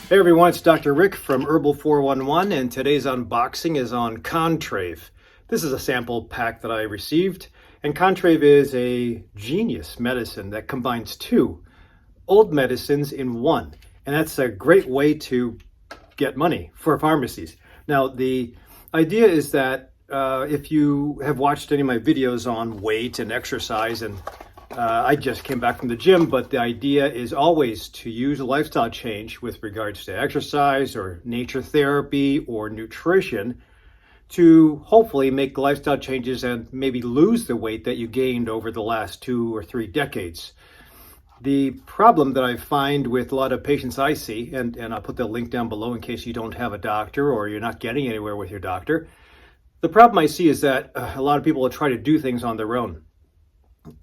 Hey everyone, it's Dr. Rick from Herbal 411, and today's unboxing is on Contrave. This is a sample pack that I received, and Contrave is a genius medicine that combines two old medicines in one, and that's a great way to get money for pharmacies. Now, the idea is that if you have watched any of my videos on weight and exercise, and I just came back from the gym, but the idea is always to use a lifestyle change with regards to exercise or nature therapy or nutrition to hopefully make lifestyle changes and maybe lose the weight that you gained over the last 2 or 3 decades. The problem that I find with a lot of patients I see, and I'll put the link down below in case you don't have a doctor or you're not getting anywhere with your doctor, the problem I see is that a lot of people will try to do things on their own.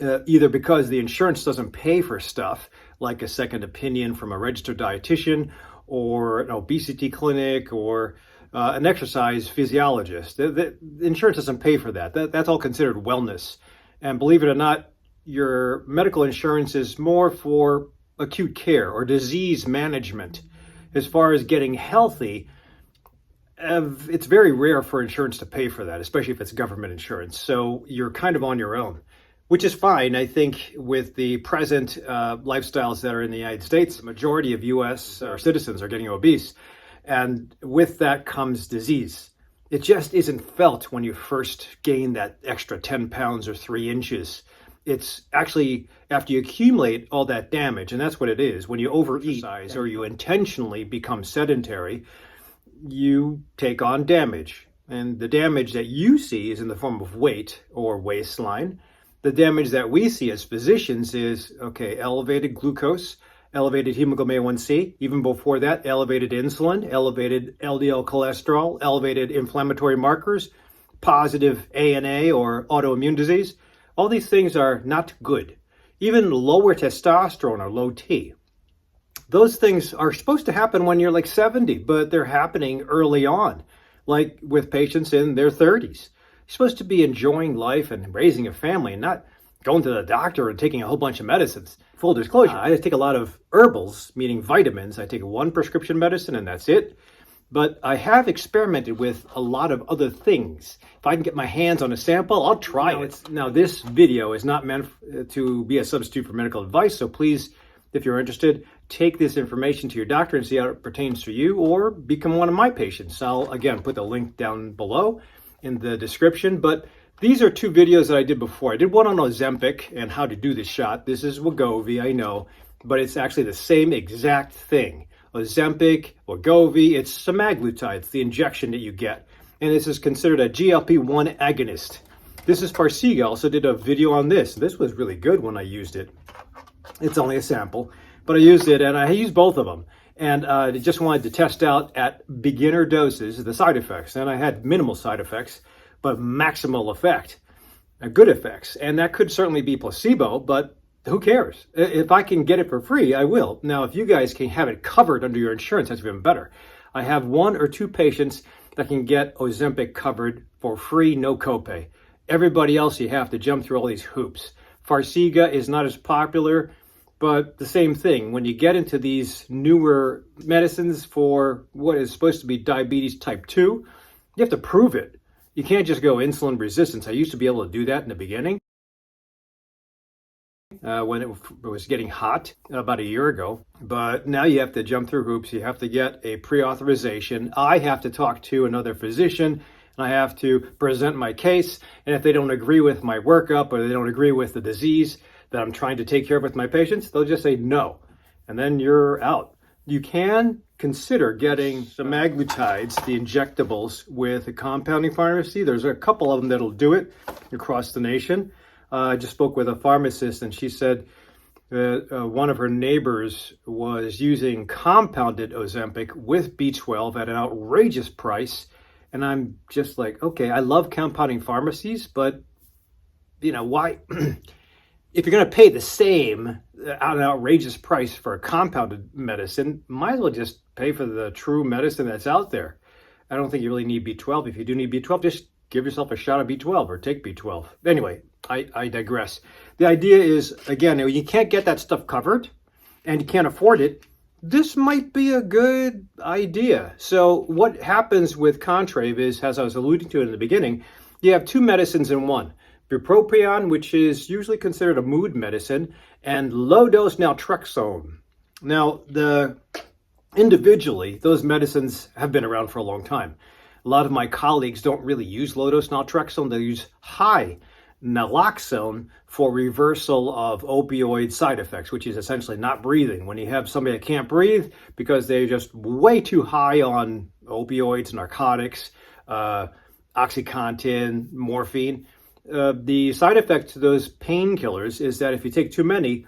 Either because the insurance doesn't pay for stuff like a second opinion from a registered dietitian or an obesity clinic or an exercise physiologist. The insurance doesn't pay for that. That's all considered wellness. And believe it or not, your medical insurance is more for acute care or disease management. As far as getting healthy, it's very rare for insurance to pay for that, especially if it's government insurance. So you're kind of on your own, which is fine. I think with the present lifestyles that are in the United States, the majority of U.S. Citizens are getting obese. And with that comes disease. It just isn't felt when you first gain that extra 10 pounds or 3 inches. It's actually after you accumulate all that damage, and that's what it is. When you overeat or you intentionally become sedentary, you take on damage. And the damage that you see is in the form of weight or waistline. The damage that we see as physicians is, elevated glucose, elevated hemoglobin A1C, even before that, elevated insulin, elevated LDL cholesterol, elevated inflammatory markers, positive ANA or autoimmune disease. All these things are not good. Even lower testosterone or low T. Those things are supposed to happen when you're like 70, but they're happening early on, like with patients in their 30s. You're supposed to be enjoying life and raising a family and not going to the doctor and taking a whole bunch of medicines. Full disclosure, I take a lot of herbals, meaning vitamins. I take one prescription medicine and that's it. But I have experimented with a lot of other things. If I can get my hands on a sample, I'll try it. Now, this video is not meant to be a substitute for medical advice, so please, if you're interested, take this information to your doctor and see how it pertains to you, or become one of my patients. I'll, again, put the link down below in the description, but these are 2 videos that I did before. I did one on Ozempic and how to do the shot. This is Wegovy, I know, but it's actually the same exact thing. Ozempic, Wegovy, it's semaglutide, it's the injection that you get. And this is considered a GLP-1 agonist. This is Farxiga. I also did a video on this. This was really good when I used it. It's only a sample, but I used it and I used both of them. And I just wanted to test out at beginner doses the side effects. And I had minimal side effects, but maximal effect, good effects. And that could certainly be placebo, but who cares? If I can get it for free, I will. Now, if you guys can have it covered under your insurance, that's even better. I have 1 or 2 patients that can get Ozempic covered for free, no copay. Everybody else, you have to jump through all these hoops. Farxiga is not as popular, but the same thing. When you get into these newer medicines for what is supposed to be diabetes type 2, you have to prove it. You can't just go insulin resistance. I used to be able to do that in the beginning. When it was getting hot about a year ago. But now you have to jump through hoops. You have to get a pre-authorization. I have to talk to another physician, and I have to present my case. And if they don't agree with my workup or they don't agree with the disease that I'm trying to take care of with my patients, they'll just say no. And then you're out. You can consider getting semaglutides, the injectables, with a compounding pharmacy. There's a couple of them that'll do it across the nation. I just spoke with a pharmacist and she said that one of her neighbors was using compounded Ozempic with B12 at an outrageous price. And I'm just like, okay, I love compounding pharmacies, but why? If you're going to pay the same at an outrageous price for a compounded medicine, might as well just pay for the true medicine that's out there. I don't think you really need B12. If you do need B12, just give yourself a shot of B12 or take B12. Anyway, I digress. The idea is, again, you can't get that stuff covered and you can't afford it. this might be a good idea. So what happens with Contrave is, as I was alluding to in the beginning, you have two medicines in one. Bupropion, which is usually considered a mood medicine, and low-dose naltrexone. Now, individually, those medicines have been around for a long time. A lot of my colleagues don't really use low-dose naltrexone. They use high naloxone for reversal of opioid side effects, which is essentially not breathing. When you have somebody that can't breathe because they're just way too high on opioids, narcotics, OxyContin, morphine, the side effect to those painkillers is that if you take too many,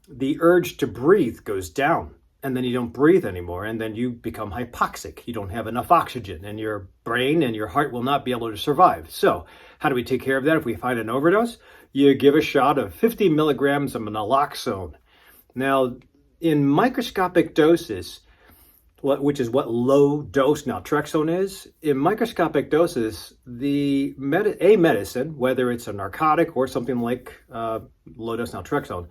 the urge to breathe goes down, and then you don't breathe anymore, and then you become hypoxic. You don't have enough oxygen, and your brain and your heart will not be able to survive. So how do we take care of that if we find an overdose? You give a shot of 50 milligrams of naloxone. Now, in microscopic doses, which is what low-dose naltrexone is, in microscopic doses, a medicine, whether it's a narcotic or something like low-dose naltrexone,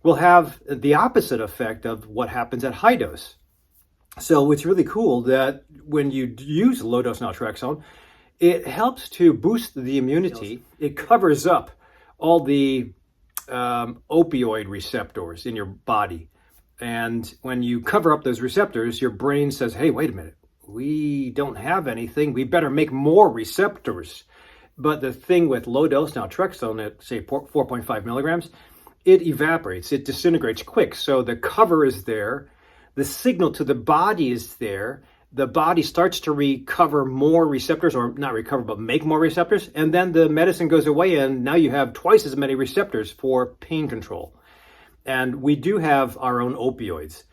will have the opposite effect of what happens at high dose. So it's really cool that when you use low-dose naltrexone, it helps to boost the immunity. It covers up all the opioid receptors in your body. And when you cover up those receptors, your brain says, hey, wait a minute, we don't have anything. We better make more receptors. But the thing with low-dose naltrexone at, say, 4.5 milligrams, it evaporates, it disintegrates quick. So the cover is there, the signal to the body is there, the body starts to recover more receptors, or not recover, but make more receptors, and then the medicine goes away, and now you have twice as many receptors for pain control. And we do have our own opioids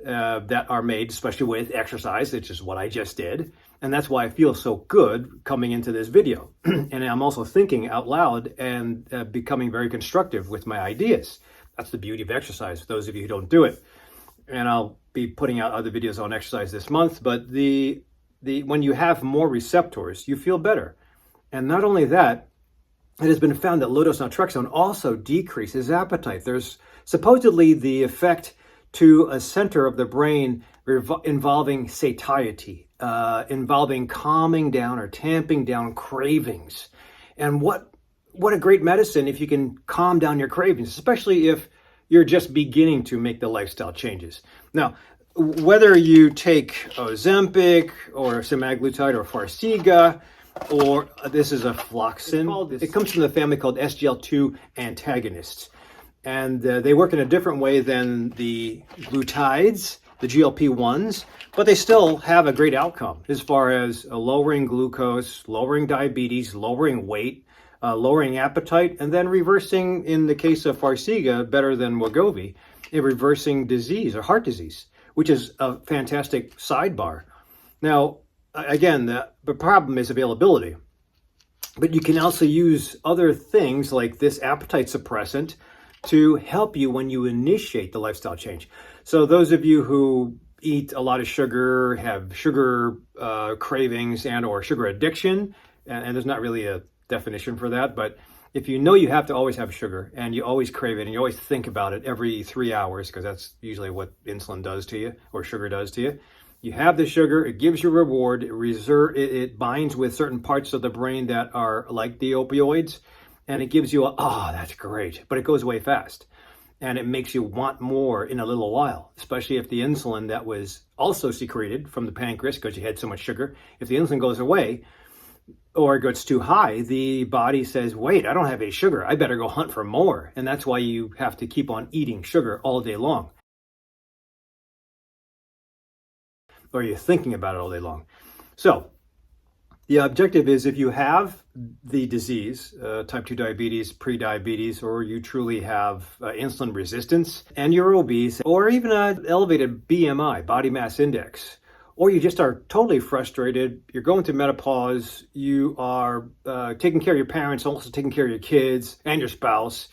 that are made, especially with exercise, which is what I just did. And that's why I feel so good coming into this video. And I'm also thinking out loud and becoming very constructive with my ideas. That's the beauty of exercise, for those of you who don't do it. And I'll be putting out other videos on exercise this month. But when you have more receptors, you feel better. And not only that, it has been found that low-dose naltrexone also decreases appetite. There's supposedly the effect to a center of the brain involving satiety, involving calming down or tamping down cravings. And what a great medicine if you can calm down your cravings, especially if you're just beginning to make the lifestyle changes. Now, whether you take Ozempic or semaglutide or Farxiga, or this is a Floxin, it comes from the family called SGL2 antagonists. And they work in a different way than the glutides, the GLP-1s, but they still have a great outcome as far as lowering glucose, lowering diabetes, lowering weight, lowering appetite, and then reversing, in the case of Farxiga, better than Wegovy, in reversing disease or heart disease, which is a fantastic sidebar. Now, again, the problem is availability, but you can also use other things like this appetite suppressant to help you when you initiate the lifestyle change. So those of you who eat a lot of sugar, have sugar cravings and or sugar addiction, and there's not really a definition for that, but if you know you have to always have sugar and you always crave it and you always think about it every 3 hours, because that's usually what insulin does to you or sugar does to you, you have the sugar, it gives you reward, it binds with certain parts of the brain that are like the opioids, and it gives you that's great, but it goes away fast. And it makes you want more in a little while, especially if the insulin that was also secreted from the pancreas because you had so much sugar, if the insulin goes away or it gets too high, the body says, wait, I don't have any sugar, I better go hunt for more. And that's why you have to keep on eating sugar all day long. Or you're thinking about it all day long. So the objective is, if you have the disease, type 2 diabetes, pre-diabetes, or you truly have insulin resistance, and you're obese, or even an elevated BMI, body mass index, or you just are totally frustrated, you're going through menopause, you are taking care of your parents, also taking care of your kids and your spouse,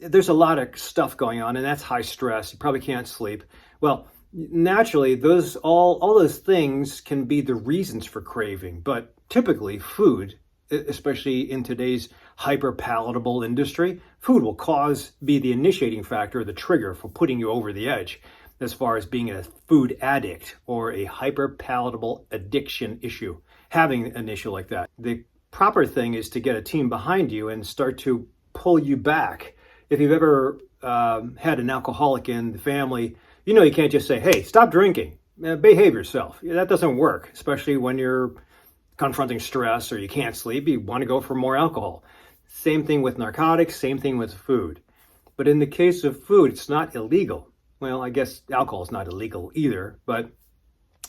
there's a lot of stuff going on, and that's high stress, you probably can't sleep. Well, naturally, all those things can be the reasons for craving, but typically food, especially in today's hyper-palatable industry, food will be the initiating factor, the trigger for putting you over the edge. as far as being a food addict or a hyperpalatable addiction issue, having an issue like that. The proper thing is to get a team behind you and start to pull you back. If you've ever had an alcoholic in the family, you know you can't just say, hey, stop drinking, behave yourself. That doesn't work, especially when you're confronting stress or you can't sleep. You want to go for more alcohol. Same thing with narcotics, same thing with food. But in the case of food, it's not illegal. Well, I guess alcohol is not illegal either, but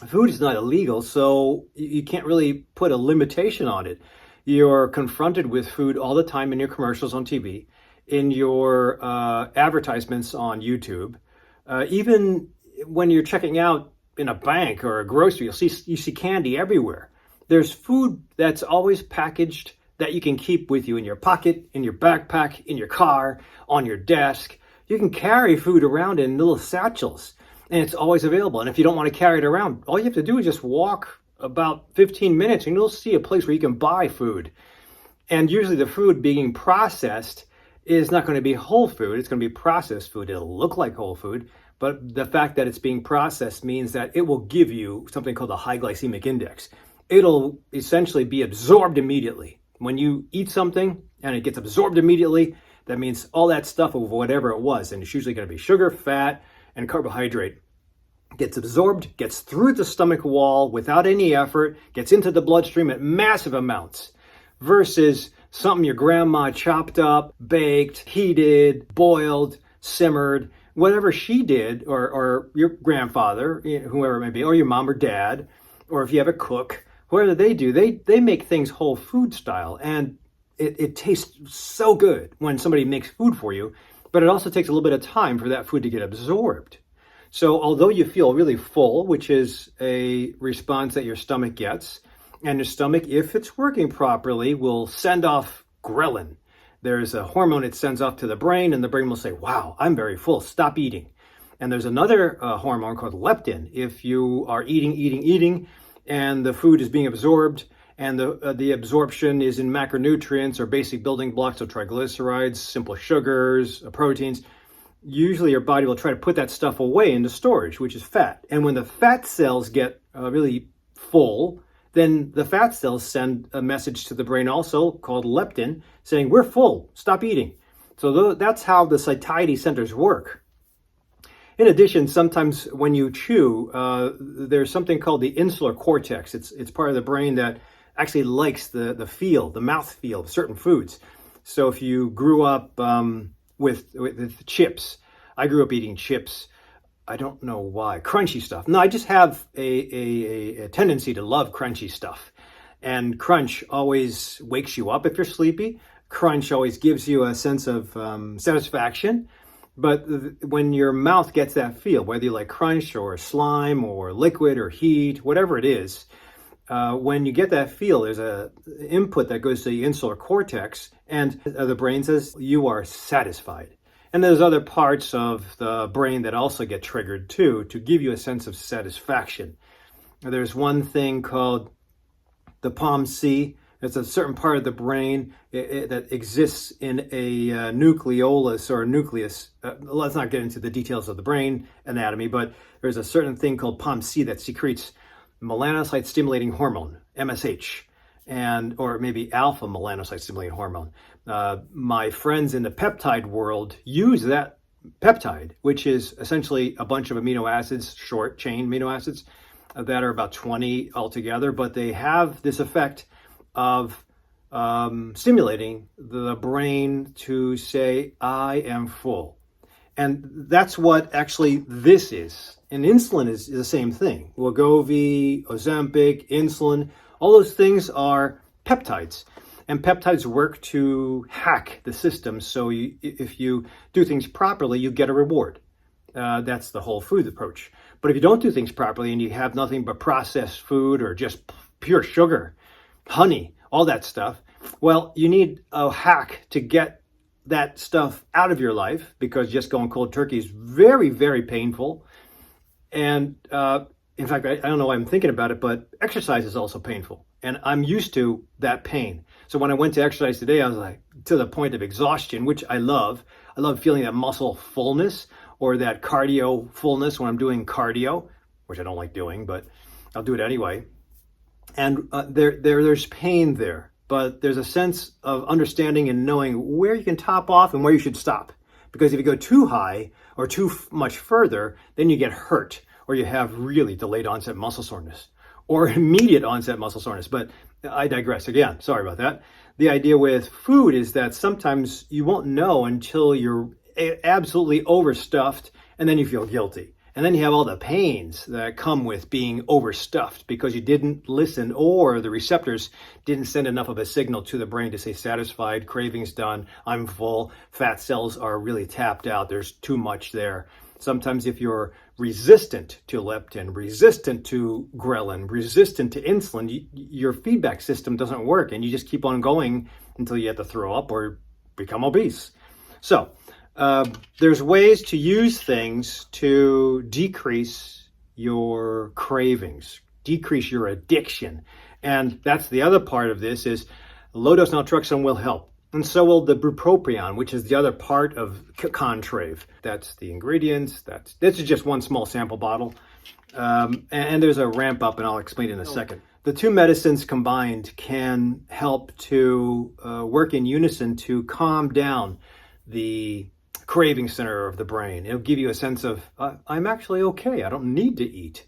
food is not illegal, so you can't really put a limitation on it. You're confronted with food all the time in your commercials on TV, in your advertisements on YouTube. Even when you're checking out in a bank or a grocery, you see candy everywhere. There's food that's always packaged that you can keep with you in your pocket, in your backpack, in your car, on your desk. You can carry food around in little satchels, and it's always available. And if you don't want to carry it around, all you have to do is just walk about 15 minutes and you'll see a place where you can buy food. And usually the food being processed is not going to be whole food. It's going to be processed food. It'll look like whole food, but the fact that it's being processed means that it will give you something called a high glycemic index. It'll essentially be absorbed immediately. When you eat something and it gets absorbed immediately, that means all that stuff of whatever it was, and it's usually going to be sugar, fat, and carbohydrate, gets absorbed, gets through the stomach wall without any effort, gets into the bloodstream at massive amounts, versus something your grandma chopped up, baked, heated, boiled, simmered, whatever she did, or your grandfather, whoever it may be, or your mom or dad, or if you have a cook, whatever they do, they make things whole food style, and it tastes so good when somebody makes food for you, but it also takes a little bit of time for that food to get absorbed. So although you feel really full, which is a response that your stomach gets, and your stomach, if it's working properly, will send off ghrelin. There's a hormone it sends off to the brain, and the brain will say, wow, I'm very full, stop eating. And there's another hormone called leptin. If you are eating, and the food is being absorbed, and the absorption is in macronutrients or basic building blocks of triglycerides, simple sugars, proteins, usually your body will try to put that stuff away into storage, which is fat. And when the fat cells get really full, then the fat cells send a message to the brain also called leptin saying, we're full, stop eating. So that's how the satiety centers work. In addition, sometimes when you chew, there's something called the insular cortex. It's part of the brain that actually likes the mouth feel of certain foods. So if you grew up with chips, I grew up eating chips. I don't know why. Crunchy stuff. No, I just have a tendency to love crunchy stuff. And crunch always wakes you up if you're sleepy. Crunch always gives you a sense of satisfaction. But when your mouth gets that feel, whether you like crunch or slime or liquid or heat, whatever it is, when you get that feel, there's an input that goes to the insular cortex, and the brain says you are satisfied. And there's other parts of the brain that also get triggered too, to give you a sense of satisfaction. There's one thing called the POMC. It's a certain part of the brain that exists in a nucleolus or a nucleus. Let's not get into the details of the brain anatomy, but there's a certain thing called POMC that secretes melanocyte stimulating hormone, MSH, or maybe alpha melanocyte stimulating hormone. My friends in the peptide world use that peptide, which is essentially a bunch of amino acids, short chain amino acids, that are about 20 altogether, but they have this effect of stimulating the brain to say, I am full. And that's what actually this is. And insulin is the same thing. Wegovy, Ozempic, insulin, all those things are peptides. And peptides work to hack the system. So if you do things properly, you get a reward. That's the whole food approach. But if you don't do things properly and you have nothing but processed food or just pure sugar, honey, all that stuff, well, you need a hack to get that stuff out of your life, because just going cold turkey is very, very painful. And in fact, I don't know why I'm thinking about it, but exercise is also painful. And I'm used to that pain. So when I went to exercise today, I was like to the point of exhaustion, which I love. I love feeling that muscle fullness, or that cardio fullness when I'm doing cardio, which I don't like doing, but I'll do it anyway. And there's pain there, but there's a sense of understanding and knowing where you can top off and where you should stop. Because if you go too high or too much further, then you get hurt, or you have really delayed onset muscle soreness or immediate onset muscle soreness. But I digress again. Sorry about that. The idea with food is that sometimes you won't know until you're absolutely overstuffed, and then you feel guilty. And then you have all the pains that come with being overstuffed because you didn't listen, or the receptors didn't send enough of a signal to the brain to say satisfied, cravings done, I'm full, fat cells are really tapped out, there's too much there. Sometimes if you're resistant to leptin, resistant to ghrelin, resistant to insulin, your feedback system doesn't work, and you just keep on going until you have to throw up or become obese. So there's ways to use things to decrease your cravings, decrease your addiction. And that's the other part of this is low-dose naltrexone will help. And so will the Bupropion, which is the other part of Contrave. That's the ingredients. This is just one small sample bottle. And there's a ramp up, and I'll explain in a second. The two medicines combined can help to work in unison to calm down the craving center of the brain. It'll give you a sense of, I'm actually okay. I don't need to eat.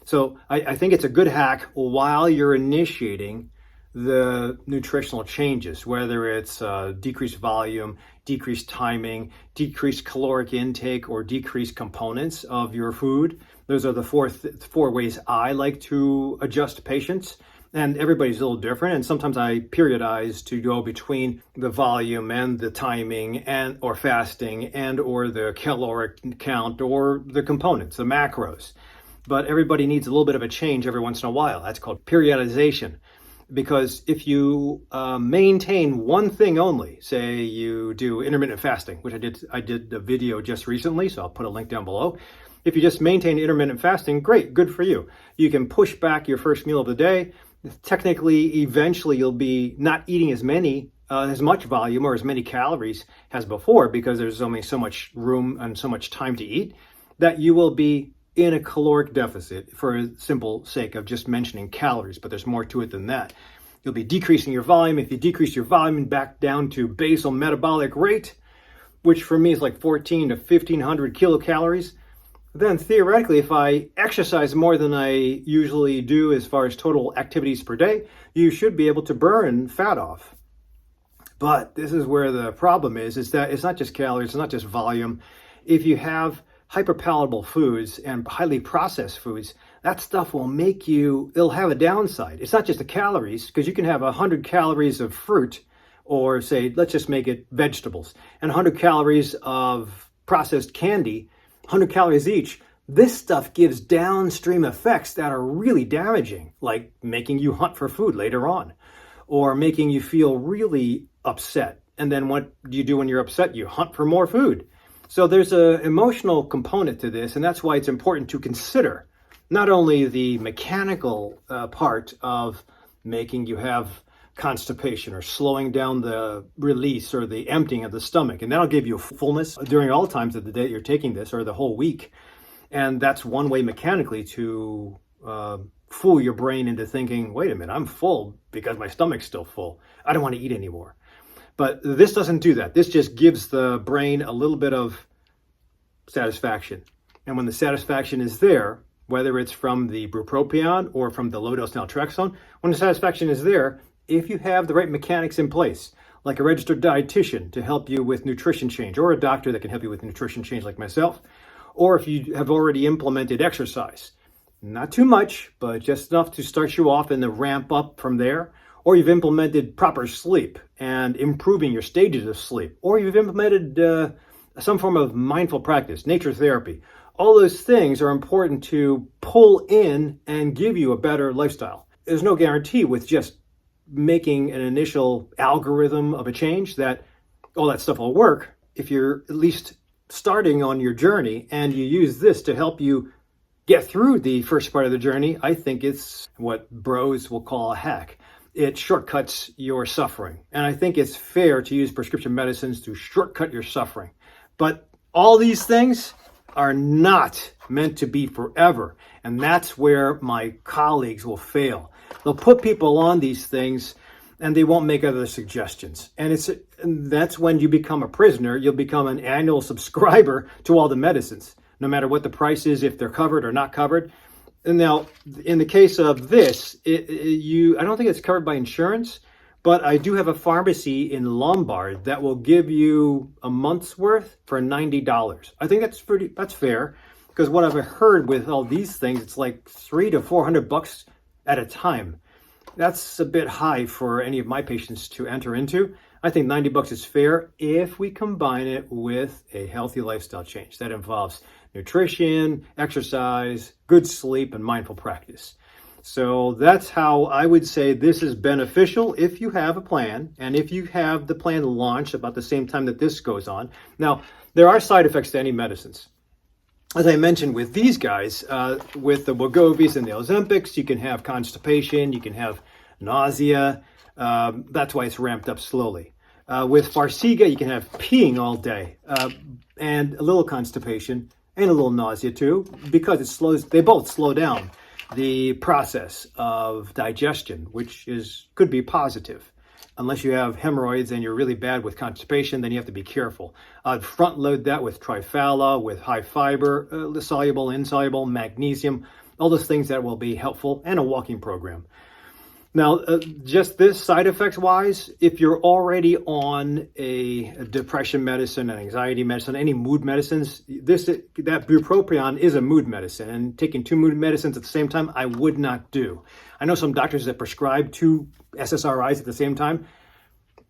So I think it's a good hack while you're initiating the nutritional changes, whether it's decreased volume, decreased timing, decreased caloric intake, or decreased components of your food. Those are the four ways I like to adjust patients. And everybody's a little different, and sometimes I periodize to go between the volume and the timing and or fasting and or the caloric count or the components, the macros. But everybody needs a little bit of a change every once in a while. That's called periodization. Because if you maintain one thing only, say you do intermittent fasting, which I did a video just recently, so I'll put a link down below. If you just maintain intermittent fasting, great, good for you. You can push back your first meal of the day. Technically, eventually you'll be not eating as much volume or as many calories as before, because there's only so much room and so much time to eat, that you will be in a caloric deficit for a simple sake of just mentioning calories, but there's more to it than that. You'll be decreasing your volume. If you decrease your volume back down to basal metabolic rate, which for me is like 14 to 1500 kilocalories, then theoretically, if I exercise more than I usually do as far as total activities per day, you should be able to burn fat off. But this is where the problem is that it's not just calories, it's not just volume. If you have hyperpalatable foods and highly processed foods, that stuff will it'll have a downside. It's not just the calories, because you can have 100 calories of fruit, or say, let's just make it vegetables, and 100 calories of processed candy, 100 calories each. This stuff gives downstream effects that are really damaging, like making you hunt for food later on, or making you feel really upset. And then what do you do when you're upset? You hunt for more food. So there's an emotional component to this, and that's why it's important to consider not only the mechanical part of making you have constipation or slowing down the release or the emptying of the stomach, and that'll give you fullness during all times of the day you're taking this, or the whole week. And that's one way mechanically to fool your brain into thinking, wait a minute, I'm full because my stomach's still full. I don't want to eat anymore. But this doesn't do that. This just gives the brain a little bit of satisfaction. And when the satisfaction is there, whether it's from the Bupropion or from the low-dose naltrexone, when the satisfaction is there, if you have the right mechanics in place, like a registered dietitian to help you with nutrition change, or a doctor that can help you with nutrition change like myself, or if you have already implemented exercise, not too much, but just enough to start you off and then ramp up from there, or you've implemented proper sleep and improving your stages of sleep, or you've implemented some form of mindful practice, nature therapy. All those things are important to pull in and give you a better lifestyle. There's no guarantee with just making an initial algorithm of a change that all that stuff will work. If you're at least starting on your journey and you use this to help you get through the first part of the journey, I think it's what bros will call a hack. It shortcuts your suffering. And I think it's fair to use prescription medicines to shortcut your suffering. But all these things, are not meant to be forever. And that's where my colleagues will fail. They'll put people on these things and they won't make other suggestions. And that's when you become a prisoner. You'll become an annual subscriber to all the medicines, no matter what the price is, if they're covered or not covered. And now, in the case of this, I don't think it's covered by insurance, but I do have a pharmacy in Lombard that will give you a month's worth for $90. I think that's fair, because what I've heard with all these things, it's like $300 to $400 at a time. That's a bit high for any of my patients to enter into. I think $90 is fair if we combine it with a healthy lifestyle change. That involves nutrition, exercise, good sleep, and mindful practice. So that's how I would say this is beneficial if you have a plan, and if you have the plan launched about the same time that this goes on. Now, there are side effects to any medicines. As I mentioned with these guys, with the Wegovy's and the Ozempics, you can have constipation, you can have nausea. That's why it's ramped up slowly. With Farxiga, you can have peeing all day and a little constipation and a little nausea too, because they both slow down the process of digestion, which could be positive. Unless you have hemorrhoids and you're really bad with constipation, then you have to be careful. I'd front load that with Triphala, with high fiber, soluble, insoluble, magnesium, all those things that will be helpful, and a walking program. Now, just this side effects wise, if you're already on a depression medicine, an anxiety medicine, any mood medicines, that Bupropion is a mood medicine, and taking 2 mood medicines at the same time, I would not do. I know some doctors that prescribe 2 SSRIs at the same time.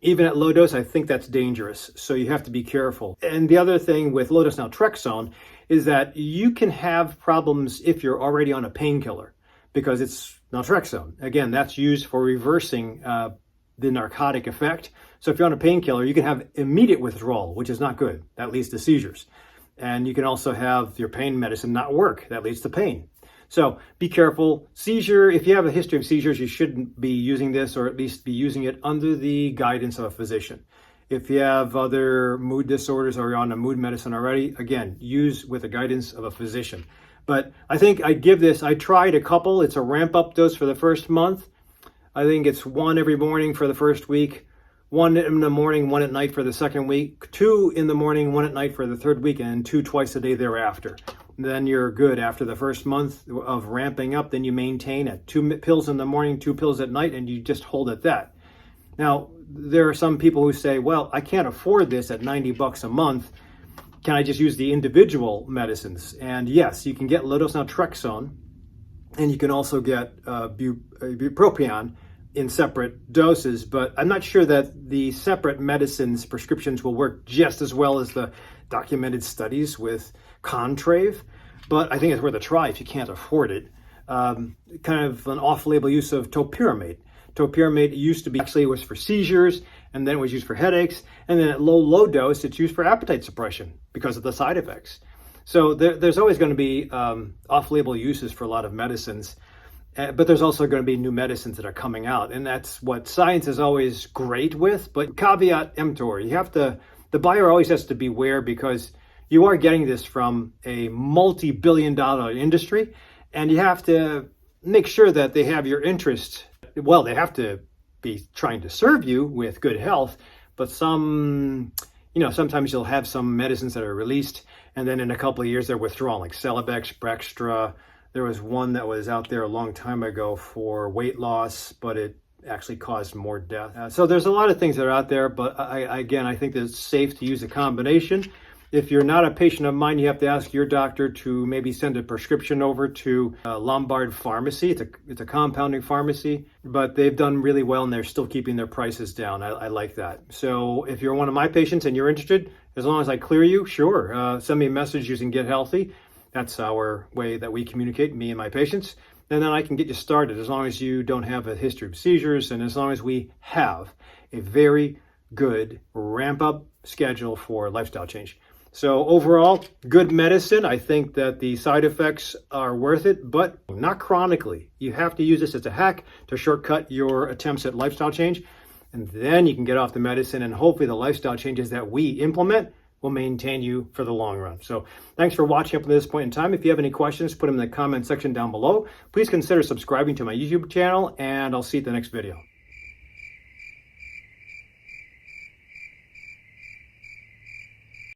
Even at low dose, I think that's dangerous. So you have to be careful. And the other thing with low dose naltrexone is that you can have problems if you're already on a painkiller, because it's naltrexone. Again, that's used for reversing the narcotic effect. So if you're on a painkiller, you can have immediate withdrawal, which is not good. That leads to seizures. And you can also have your pain medicine not work. That leads to pain. So be careful. Seizure, if you have a history of seizures, you shouldn't be using this, or at least be using it under the guidance of a physician. If you have other mood disorders or you're on a mood medicine already, again, use with the guidance of a physician. But I think I tried a couple. It's a ramp up dose for the first month. I think it's 1 every morning for the first week, 1 in the morning, 1 at night for the second week, 2 in the morning, 1 at night for the third week, and 2 twice a day thereafter. Then you're good. After the first month of ramping up, then you maintain at 2 pills in the morning, 2 pills at night, and you just hold at that. Now, there are some people who say, well, I can't afford this at $90 a month. Can I just use the individual medicines? And yes, you can get low-dose naltrexone, and you can also get Bupropion in separate doses, but I'm not sure that the separate medicines prescriptions will work just as well as the documented studies with Contrave, but I think it's worth a try if you can't afford it. Kind of an off-label use of topiramate. Topiramate was for seizures, and then it was used for headaches, and then at low dose, it's used for appetite suppression because of the side effects. So there's always going to be off-label uses for a lot of medicines, but there's also going to be new medicines that are coming out, and that's what science is always great with, but caveat emptor. The buyer always has to beware, because you are getting this from a multi-billion-dollar industry, and you have to make sure that they have your interest. Well, they have to be trying to serve you with good health, but sometimes you'll have some medicines that are released, and then in a couple of years they're withdrawn, like Celebex, Brextra. There was one that was out there a long time ago for weight loss, but it actually caused more death. So there's a lot of things that are out there, but I think that it's safe to use a combination. If you're not a patient of mine, you have to ask your doctor to maybe send a prescription over to Lombard Pharmacy. It's a compounding pharmacy, but they've done really well and they're still keeping their prices down. I like that. So if you're one of my patients and you're interested, as long as I clear you, sure, send me a message using Get Healthy. That's our way that we communicate, me and my patients. And then I can get you started, as long as you don't have a history of seizures and as long as we have a very good ramp-up schedule for lifestyle change. So overall, good medicine. I think that the side effects are worth it, but not chronically. You have to use this as a hack to shortcut your attempts at lifestyle change. And then you can get off the medicine, and hopefully the lifestyle changes that we implement will maintain you for the long run. So thanks for watching up to this point in time. If you have any questions, put them in the comment section down below. Please consider subscribing to my YouTube channel, and I'll see you at the next video.